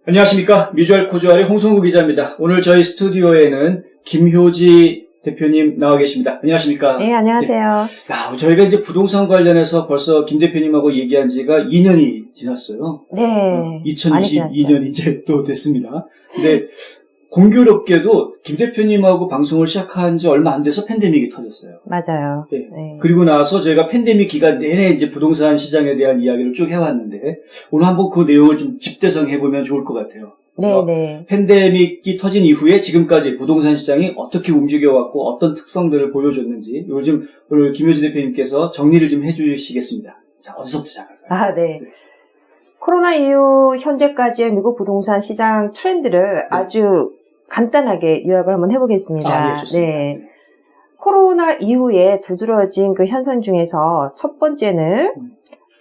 안녕하십니까. 뮤주얼 코주알의 홍성구 기자입니다. 오늘 저희 스튜디오에는 김효지 대표님 나와 계십니다. 안녕하십니까. 네, 안녕하세요. 네. 저희가 이제 부동산 관련해서 벌써 김 대표님하고 얘기한 지가 2년이 지났어요. 네. 2022년 이제 또 됐습니다. 근데 공교롭게도 김 대표님하고 방송을 시작한 지 얼마 안 돼서 팬데믹이 터졌어요. 맞아요. 네. 네. 그리고 나서 저희가 팬데믹 기간 내내 이제 부동산 시장에 대한 이야기를 쭉 해왔는데, 오늘 한번 그 내용을 좀 집대성해보면 좋을 것 같아요. 네. 팬데믹이 터진 이후에 지금까지 부동산 시장이 어떻게 움직여왔고 어떤 특성들을 보여줬는지, 요즘 오늘 김효지 대표님께서 정리를 좀 해주시겠습니다. 자, 어디서부터 시작할까요? 네. 코로나 이후 현재까지의 미국 부동산 시장 트렌드를 아주 간단하게 요약을 한번 해보겠습니다. 네, 좋습니다. 네. 코로나 이후에 두드러진 그 현상 중에서 첫 번째는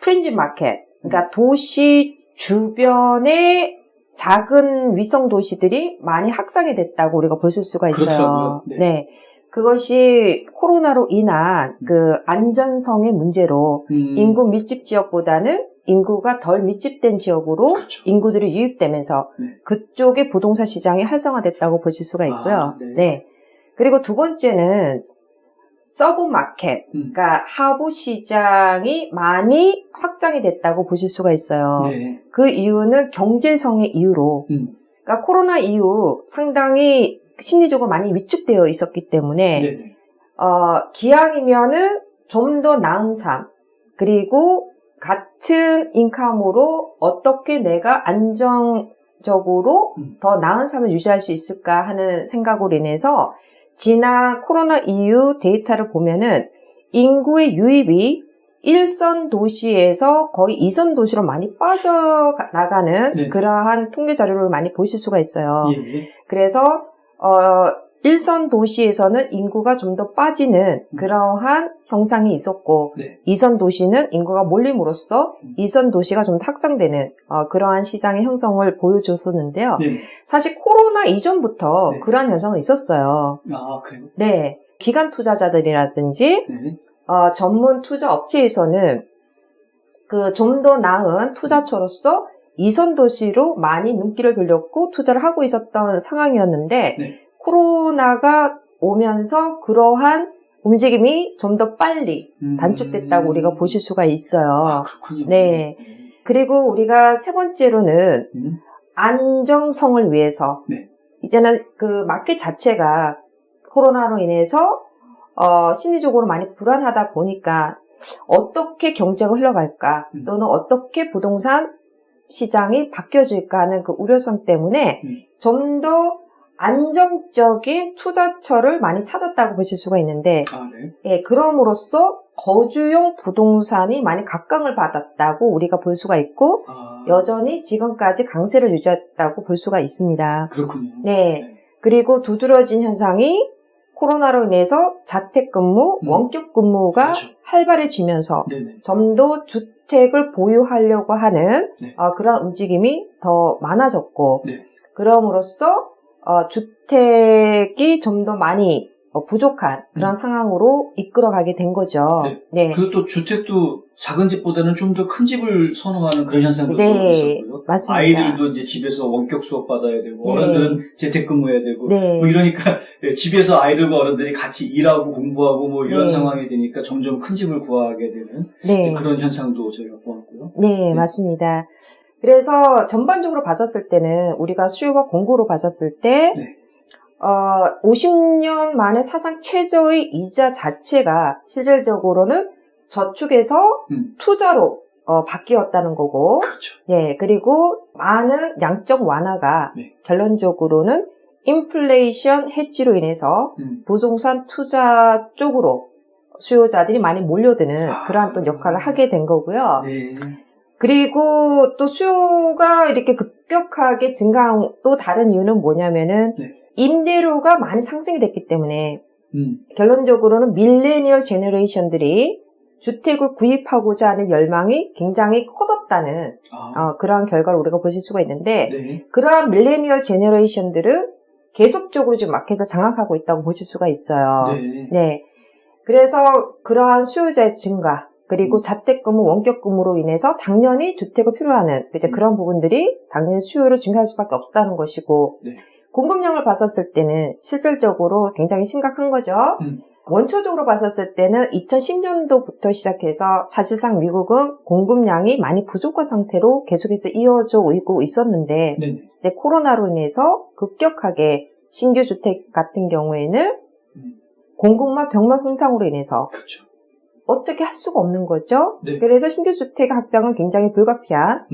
프린지 마켓, 그러니까 도시 주변에 작은 위성 도시들이 많이 확장이 됐다고 우리가 볼 수가 있어요. 그렇더라고요. 네. 그것이 코로나로 인한 그 안전성의 문제로 인구 밀집 지역보다는 인구가 덜 밀집된 지역으로 그렇죠. 인구들이 유입되면서 그쪽에 부동산 시장이 활성화됐다고 보실 수가 있고요. 네. 그리고 두 번째는 서브 마켓, 그러니까 하부 시장이 많이 확장이 됐다고 보실 수가 있어요. 네. 그 이유는 경제성의 이유로, 그러니까 코로나 이후 상당히 심리적으로 많이 위축되어 있었기 때문에, 네네. 기왕이면은 좀 더 나은 삶, 그리고 같은 인컴으로 어떻게 내가 안정적으로 더 나은 삶을 유지할 수 있을까 하는 생각으로 인해서 지난 코로나 이후 데이터를 보면은 인구의 유입이 1선 도시에서 거의 2선 도시로 많이 빠져나가는 그러한 통계 자료를 많이 보실 수가 있어요. 예. 그래서 1선 도시에서는 인구가 좀 더 빠지는 그러한 형상이 있었고 2선 도시는 인구가 몰림으로써 2선 도시가 좀 더 확장되는 그러한 시장의 형성을 보여줬었는데요. 사실 코로나 이전부터 그러한 현상은 있었어요. 아, 그래요? 네. 기관 투자자들이라든지 전문 투자 업체에서는 그 좀 더 나은 투자처로서 2선 도시로 많이 눈길을 돌렸고 투자를 하고 있었던 상황이었는데 코로나가 오면서 그러한 움직임이 좀 더 빨리 단축됐다고 우리가 보실 수가 있어요. 아, 그렇군요. 네. 그리고 우리가 세 번째로는 안정성을 위해서 이제는 그 마켓 자체가 코로나로 인해서 심리적으로 많이 불안하다 보니까 어떻게 경제가 흘러갈까 또는 어떻게 부동산 시장이 바뀌어질까 하는 그 우려성 때문에 좀 더 안정적인 투자처를 많이 찾았다고 보실 수가 있는데 그럼으로써 거주용 부동산이 많이 각광을 받았다고 우리가 볼 수가 있고 여전히 지금까지 강세를 유지했다고 볼 수가 있습니다. 그렇군요. 네. 그리고 두드러진 현상이 코로나로 인해서 자택근무, 원격근무가 활발해지면서 좀 더 주택을 보유하려고 하는 그런 움직임이 더 많아졌고 그럼으로써 주택이 좀 더 많이 부족한 그런 상황으로 이끌어가게 된 거죠. 네. 그리고 또 주택도 작은 집보다는 좀 더 큰 집을 선호하는 그런 현상도 또 있었고요. 맞습니다. 아이들도 이제 집에서 원격 수업 받아야 되고 어른들은 재택근무해야 되고 뭐 이러니까 집에서 아이들과 어른들이 같이 일하고 공부하고 뭐 이런 상황이 되니까 점점 큰 집을 구하게 되는 그런 현상도 저희가 보았고요. 네, 맞습니다. 그래서 전반적으로 봤었을 때는 우리가 수요와 공급으로 봤었을 때 50년 만에 사상 최저의 이자 자체가 실질적으로는 저축에서 투자로 바뀌었다는 거고 그리고 많은 양적 완화가 결론적으로는 인플레이션 해지로 인해서 부동산 투자 쪽으로 수요자들이 많이 몰려드는 그러한 또 역할을 하게 된 거고요. 그리고 또 수요가 이렇게 급격하게 증가한 또 다른 이유는 뭐냐면은 임대료가 많이 상승이 됐기 때문에 결론적으로는 밀레니얼 제너레이션들이 주택을 구입하고자 하는 열망이 굉장히 커졌다는 그러한 결과를 우리가 보실 수가 있는데 그러한 밀레니얼 제너레이션들은 계속적으로 지금 마켓을 장악하고 있다고 보실 수가 있어요. 그래서 그러한 수요자의 증가 그리고 자택근무, 원격근무로 인해서 당연히 주택을 필요하는 이제 그런 부분들이 당연히 수요를 증가할 수밖에 없다는 것이고 네. 공급량을 봤었을 때는 실질적으로 굉장히 심각한 거죠. 원초적으로 봤었을 때는 2010년도부터 시작해서 사실상 미국은 공급량이 많이 부족한 상태로 계속해서 이어져 오고 있었는데 네네. 이제 코로나로 인해서 급격하게 신규 주택 같은 경우에는 공급만 벽만 흥상으로 인해서 그렇죠. 어떻게 할 수가 없는 거죠. 네. 그래서 신규 주택 확장은 굉장히 불가피한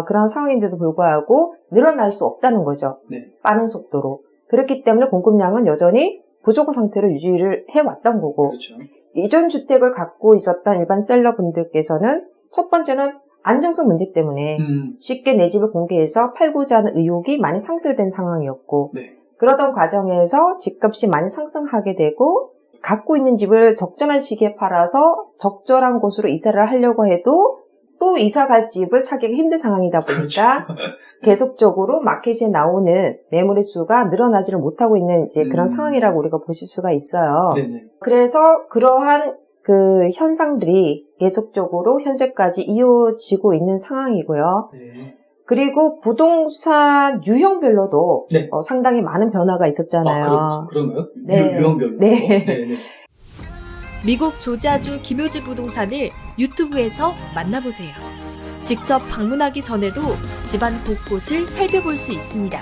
그런 상황인데도 불구하고 늘어날 수 없다는 거죠. 네. 빠른 속도로. 그렇기 때문에 공급량은 여전히 부족한 상태로 유지를 해왔던 거고 그렇죠. 이전 주택을 갖고 있었던 일반 셀러분들께서는 첫 번째는 안정성 문제 때문에 쉽게 내 집을 공개해서 팔고자 하는 의욕이 많이 상실된 상황이었고 네. 그러던 과정에서 집값이 많이 상승하게 되고 갖고 있는 집을 적절한 시기에 팔아서 적절한 곳으로 이사를 하려고 해도 또 이사 갈 집을 찾기가 힘든 상황이다 보니까 그렇죠. 계속적으로 마켓에 나오는 매물의 수가 늘어나지를 못하고 있는 이제 그런 상황이라고 우리가 보실 수가 있어요. 네네. 그래서 그러한 그 현상들이 계속적으로 현재까지 이어지고 있는 상황이고요. 네. 그리고 부동산 유형별로도 네. 상당히 많은 변화가 있었잖아요. 아, 그런가요? 네. 유형별로? 네. 네네. 미국 조지아주 김효지 부동산을 유튜브에서 만나보세요. 직접 방문하기 전에도 집안 곳곳을 살펴볼 수 있습니다.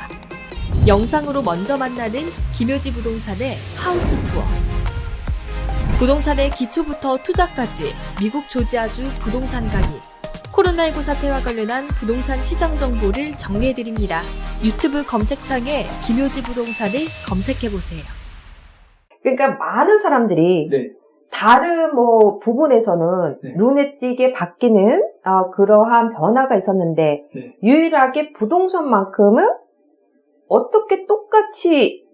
영상으로 먼저 만나는 김효지 부동산의 하우스 투어. 부동산의 기초부터 투자까지 미국 조지아주 부동산 강의. 코로나19 사태와 관련한 부동산 시장 정보를 정리해드립니다. 유튜브 검색창에 김효지 부동산을 검색해보세요. 그러니까 많은 사람들이 네. 다른 부분에서는 네. 눈에 띄게 바뀌는 그러한 변화가 있었는데 네. 유일하게 부동산만큼은 어떻게 똑같이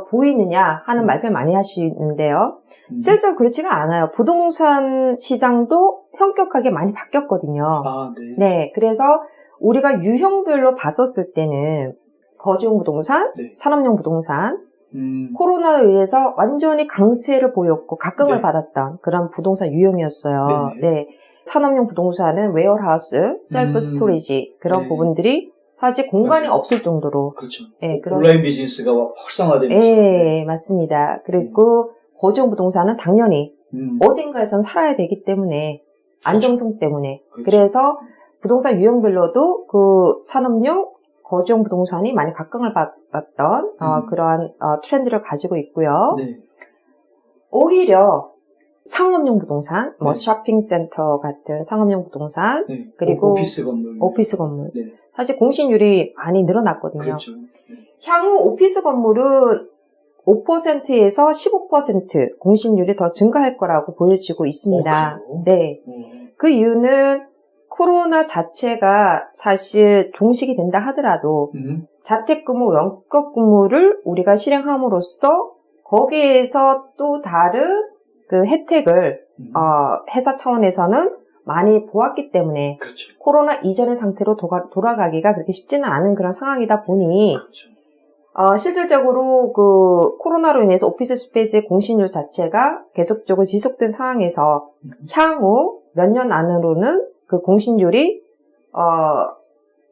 보이느냐 하는 말씀을 많이 하시는데요. 실제로 그렇지가 않아요. 부동산 시장도 현격하게 많이 바뀌었거든요. 아, 네. 네, 그래서 우리가 유형별로 봤었을 때는 거주용 부동산, 네. 산업용 부동산, 코로나로 인해서 완전히 강세를 보였고 각광을 네. 받았던 그런 부동산 유형이었어요. 네네. 네. 산업용 부동산은 웨어하우스, 셀프 스토리지 그런 네. 부분들이 사실 공간이 맞아요. 없을 정도로 그렇죠. 네, 그런 온라인 비즈니스가 활성화되면서. 네, 맞습니다. 그리고 거주용 부동산은 당연히 어딘가에선 살아야 되기 때문에 안정성 때문에 그렇죠. 그래서 부동산 유형별로도 그 산업용 거주용 부동산이 많이 각광을 받았던 그러한 트렌드를 가지고 있고요. 네. 오히려 상업용 부동산, 네. 쇼핑센터 같은 상업용 부동산, 네. 그리고 오피스 건물. 네. 사실 공실률이 많이 늘어났거든요. 그렇죠. 향후 오피스 건물은 5%에서 15% 공실률이 더 증가할 거라고 보여지고 있습니다. 그래요? 네. 그 이유는 코로나 자체가 사실 종식이 된다 하더라도 자택근무, 원격근무를 우리가 실행함으로써 거기에서 또 다른 그 혜택을 회사 차원에서는 많이 보았기 때문에 그렇죠. 코로나 이전의 상태로 돌아가기가 그렇게 쉽지는 않은 그런 상황이다 보니 그렇죠. 실질적으로 그 코로나로 인해서 오피스 스페이스의 공실률 자체가 계속적으로 지속된 상황에서 향후 몇 년 안으로는 그 공실률이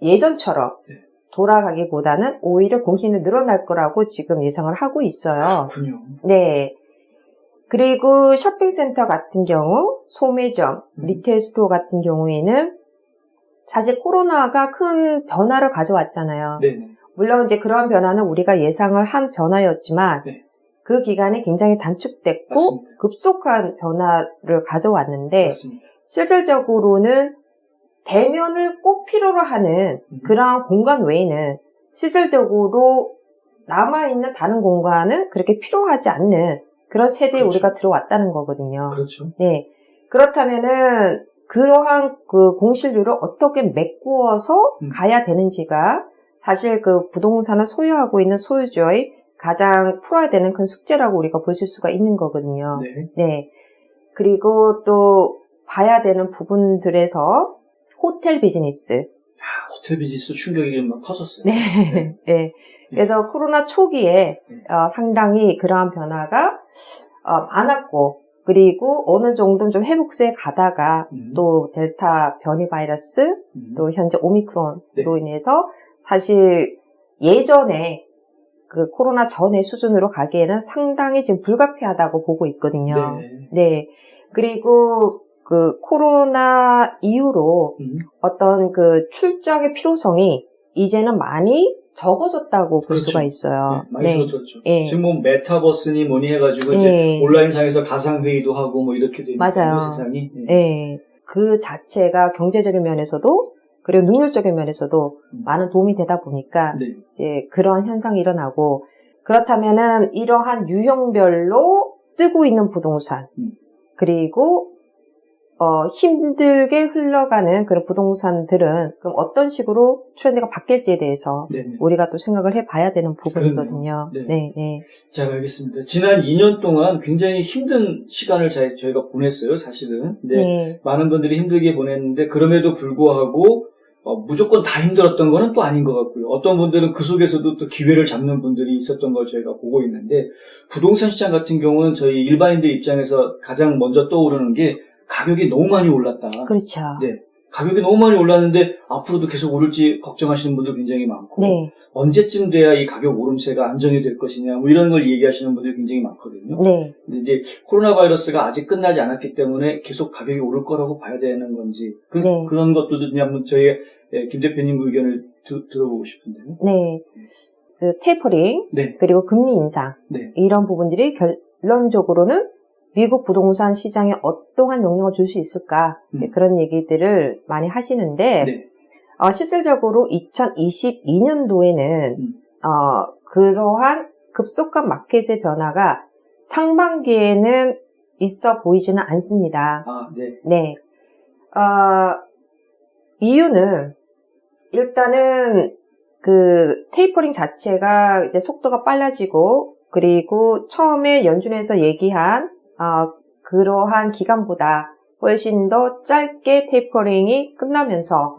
예전처럼 네. 돌아가기보다는 오히려 공실률이 늘어날 거라고 지금 예상을 하고 있어요. 그렇군요. 네. 그리고 쇼핑센터 같은 경우, 소매점, 리테일 스토어 같은 경우에는 사실 코로나가 큰 변화를 가져왔잖아요. 네네. 물론 이제 그러한 변화는 우리가 예상을 한 변화였지만 네. 그 기간이 굉장히 단축됐고 맞습니다. 급속한 변화를 가져왔는데 맞습니다. 실질적으로는 대면을 꼭 필요로 하는 그러한 공간 외에는 실질적으로 남아있는 다른 공간은 그렇게 필요하지 않는 그런 세대에 그렇죠. 우리가 들어왔다는 거거든요. 그렇죠. 네. 그렇다면은 그러한 그 공실률을 어떻게 메꾸어서 가야 되는지가 사실 그 부동산을 소유하고 있는 소유주의 가장 풀어야 되는 큰 숙제라고 우리가 보실 수가 있는 거거든요. 네. 네. 그리고 또 봐야 되는 부분들에서 호텔 비즈니스. 호텔 비즈니스 충격이 막 커졌어요. 네. 네. 그래서 코로나 초기에 상당히 그러한 변화가 많았고 그리고 어느 정도는 좀 회복세에 가다가 또 델타 변이 바이러스, 또 현재 오미크론으로 인해서 사실 예전에 그 코로나 전의 수준으로 가기에는 상당히 지금 불가피하다고 보고 있거든요. 네. 그리고 그 코로나 이후로 어떤 그 출장의 필요성이 이제는 많이 적어졌다고 볼 그렇죠. 수가 있어요. 많이 줄어들었죠. 네. 지금 뭐 메타버스니 뭐니 해가지고 이제 온라인상에서 가상회의도 하고 뭐 이렇게 되는 세상이. 네. 그 자체가 경제적인 면에서도 그리고 능률적인 면에서도 많은 도움이 되다 보니까 이제 그런 현상이 일어나고 그렇다면은 이러한 유형별로 뜨고 있는 부동산 그리고 힘들게 흘러가는 그런 부동산들은 그럼 어떤 식으로 트렌드가 바뀔지에 대해서 우리가 또 생각을 해봐야 되는 부분이거든요. 네. 자, 알겠습니다. 지난 2년 동안 굉장히 힘든 시간을 저희가 보냈어요, 사실은. 많은 분들이 힘들게 보냈는데 그럼에도 불구하고 무조건 다 힘들었던 거는 또 아닌 것 같고요. 어떤 분들은 그 속에서도 또 기회를 잡는 분들이 있었던 걸 저희가 보고 있는데 부동산 시장 같은 경우는 저희 일반인들 입장에서 가장 먼저 떠오르는 게 가격이 너무 많이 올랐다. 그렇죠. 네. 가격이 너무 많이 올랐는데 앞으로도 계속 오를지 걱정하시는 분들 굉장히 많고 언제쯤 돼야 이 가격 오름세가 안정이 될 것이냐 뭐 이런 걸 얘기하시는 분들이 굉장히 많거든요. 근데 이제 코로나 바이러스가 아직 끝나지 않았기 때문에 계속 가격이 오를 거라고 봐야 되는 건지 그런 것들도 그냥 저희 김 대표님 의견을 들어보고 싶은데요. 그 테이퍼링 그리고 금리 인상 이런 부분들이 결론적으로는 미국 부동산 시장에 어떠한 영향을 줄 수 있을까 그런 얘기들을 많이 하시는데 실질적으로 2022년도에는 그러한 급속한 마켓의 변화가 상반기에는 있어 보이지는 않습니다. 이유는 일단은 그 테이퍼링 자체가 이제 속도가 빨라지고 그리고 처음에 연준에서 얘기한 그러한 기간보다 훨씬 더 짧게 테이퍼링이 끝나면서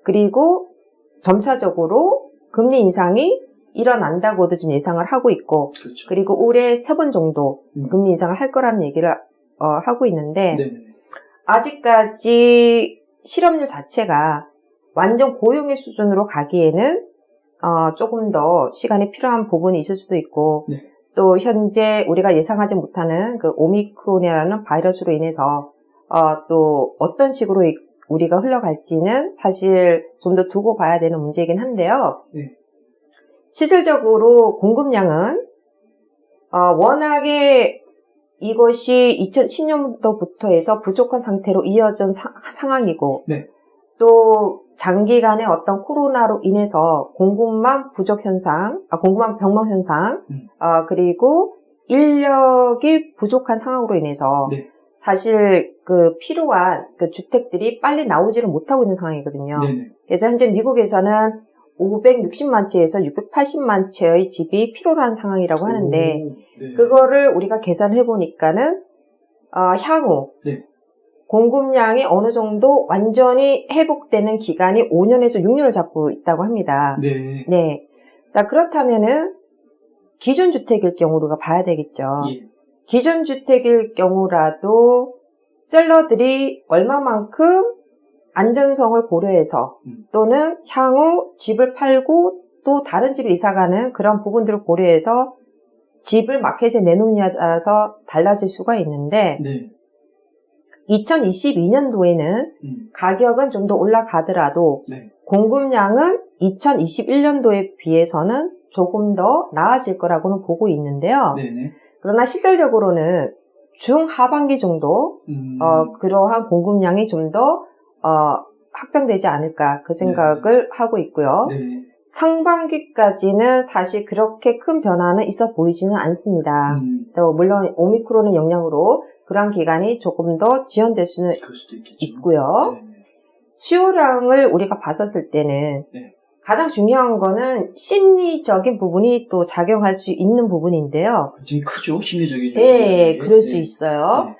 그리고 점차적으로 금리 인상이 일어난다고도 지금 예상을 하고 있고 그리고 올해 3번 정도 금리 인상을 할 거라는 얘기를 하고 있는데 아직까지 실업률 자체가 완전 고용의 수준으로 가기에는 조금 더 시간이 필요한 부분이 있을 수도 있고 또 현재 우리가 예상하지 못하는 그 오미크론이라는 바이러스로 인해서 또 어떤 식으로 우리가 흘러갈지는 사실 좀 더 두고 봐야 되는 문제이긴 한데요. 실질적으로 공급량은 워낙에 이것이 2010년도부터 해서 부족한 상태로 이어진 상황이고 또 장기간의 어떤 코로나로 인해서 공급망 부족 현상, 공급망 병목 현상, 그리고 인력이 부족한 상황으로 인해서 사실 그 필요한 그 주택들이 빨리 나오지를 못하고 있는 상황이거든요. 그래서 현재 미국에서는 560만 채에서 680만 채의 집이 필요한 상황이라고 하는데 그거를 우리가 계산을 해보니까는 향후 공급량이 어느 정도 완전히 회복되는 기간이 5년에서 6년을 잡고 있다고 합니다. 자, 그렇다면은 기존주택일 경우 우리가 봐야 되겠죠. 기존주택일 경우라도 셀러들이 얼마만큼 안전성을 고려해서 또는 향후 집을 팔고 또 다른 집을 이사가는 그런 부분들을 고려해서 집을 마켓에 내놓느냐에 따라서 달라질 수가 있는데 2022년도에는 가격은 좀 더 올라가더라도 공급량은 2021년도에 비해서는 조금 더 나아질 거라고는 보고 있는데요. 그러나 실질적으로는 중하반기 정도 그러한 공급량이 좀 더 확장되지 않을까 그 생각을 하고 있고요. 상반기까지는 사실 그렇게 큰 변화는 있어 보이지는 않습니다. 또 물론 오미크론의 영향으로 그런 기간이 조금 더 지연될 수는 있고요. 수요량을 우리가 봤었을 때는 가장 중요한 거는 심리적인 부분이 또 작용할 수 있는 부분인데요. 굉장히 크죠, 심리적인. 그럴 수 있어요.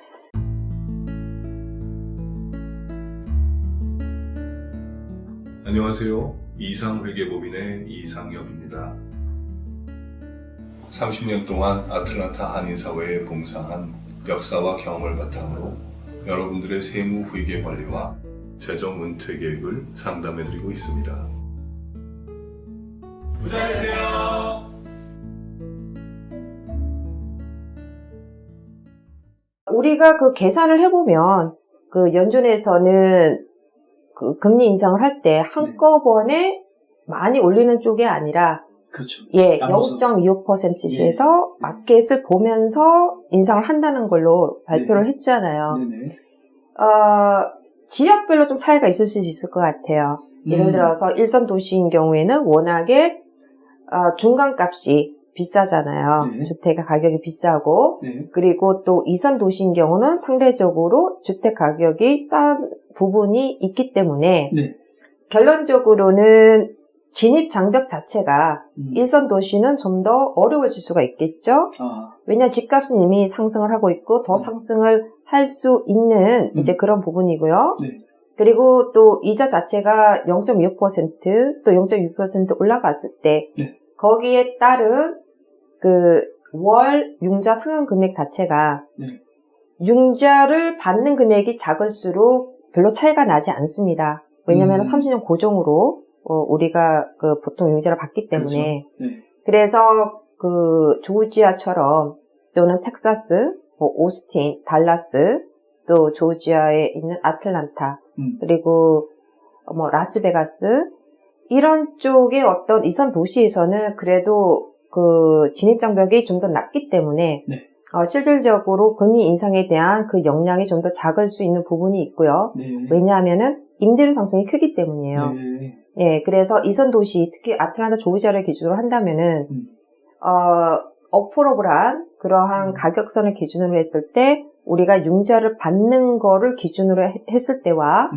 안녕하세요. 이상회계법인의 이상엽입니다. 30년 동안 아틀란타 한인사회에 봉사한 역사와 경험을 바탕으로 여러분들의 세무 회계 관리와 재정 은퇴 계획을 상담해드리고 있습니다. 부자되세요. 우리가 그 계산을 해보면 그 연준에서는 그 금리 인상을 할 때 한꺼번에 많이 올리는 쪽이 아니라 그렇죠. 예, 나눠서. 0.25%씩에서 마켓을 보면서 인상을 한다는 걸로 발표를 했잖아요. 네네. 지역별로 좀 차이가 있을 수 있을 것 같아요. 예를 들어서 일선 도시인 경우에는 워낙에 중간값이 비싸잖아요. 네. 주택 가격이 비싸고 네. 그리고 또 이선 도시인 경우는 상대적으로 주택 가격이 싼 부분이 있기 때문에 네. 결론적으로는 진입 장벽 자체가 음. 일선 도시는 좀 더 어려워질 수가 있겠죠. 왜냐하면 집값은 이미 상승을 하고 있고 더 상승을 할 수 있는 이제 그런 부분이고요. 네. 그리고 또 이자 자체가 0.6%또 0.6% 올라갔을 때 네. 거기에 따른 그 월 융자 상환 금액 자체가 네. 융자를 받는 금액이 작을수록 별로 차이가 나지 않습니다. 왜냐하면 30년 고정으로 우리가 그 보통 융자를 받기 때문에 그렇죠. 네. 그래서 그 조지아처럼 또는 텍사스, 뭐 오스틴, 달라스 또 조지아에 있는 아틀란타 그리고 뭐 라스베가스 이런 쪽의 어떤 이선 도시에서는 그래도 그 진입장벽이 좀 더 낮기 때문에 네. 실질적으로 금리 인상에 대한 그 영향이 좀 더 작을 수 있는 부분이 있고요. 네. 왜냐하면은 임대료 상승이 크기 때문이에요. 네. 예, 그래서 이선 도시, 특히 아틀란타, 조지아를 기준으로 한다면은 어포러블한 그러한 가격선을 기준으로 했을 때 우리가 융자를 받는 거를 기준으로 했을 때와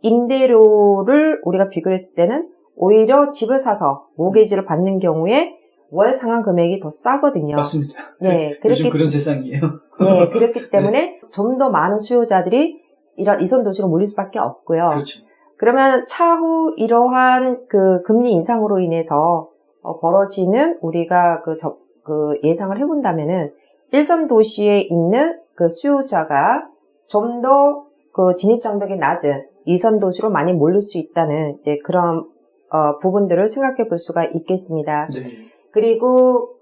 임대료를 우리가 비교했을 때는 오히려 집을 사서 모기지를 받는 경우에 월 상환 금액이 더 싸거든요. 맞습니다. 네, 요즘 그런 세상이에요. 네, 그렇기 때문에 좀 더 많은 수요자들이 이런 이선 도시로 몰릴 수밖에 없고요. 그렇죠. 그러면 차후 이러한 그 금리 인상으로 인해서 벌어지는 우리가 그 예상을 해본다면은 일선 도시에 있는 그 수요자가 좀 더 그 진입 장벽이 낮은 이선 도시로 많이 몰릴 수 있다는 이제 그런 부분들을 생각해 볼 수가 있겠습니다. 네. 그리고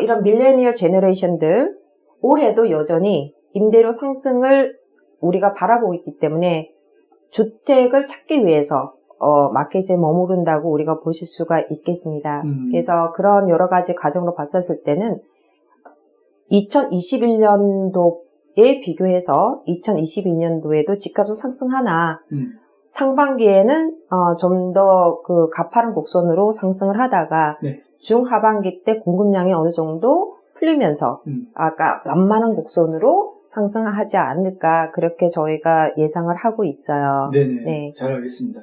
이런 밀레니얼 제너레이션들 올해도 여전히 임대료 상승을 우리가 바라보고 있기 때문에 주택을 찾기 위해서 마켓에 머무른다고 우리가 보실 수가 있겠습니다. 그래서 그런 여러 가지 과정으로 봤었을 때는 2021년도에 비교해서 2022년도에도 집값은 상승하나 상반기에는 좀 더 그 가파른 곡선으로 상승을 하다가 네. 중하반기 때 공급량이 어느 정도 풀리면서 아까 완만한 곡선으로 상승하지 않을까 그렇게 저희가 예상을 하고 있어요. 네네. 네. 잘 알겠습니다.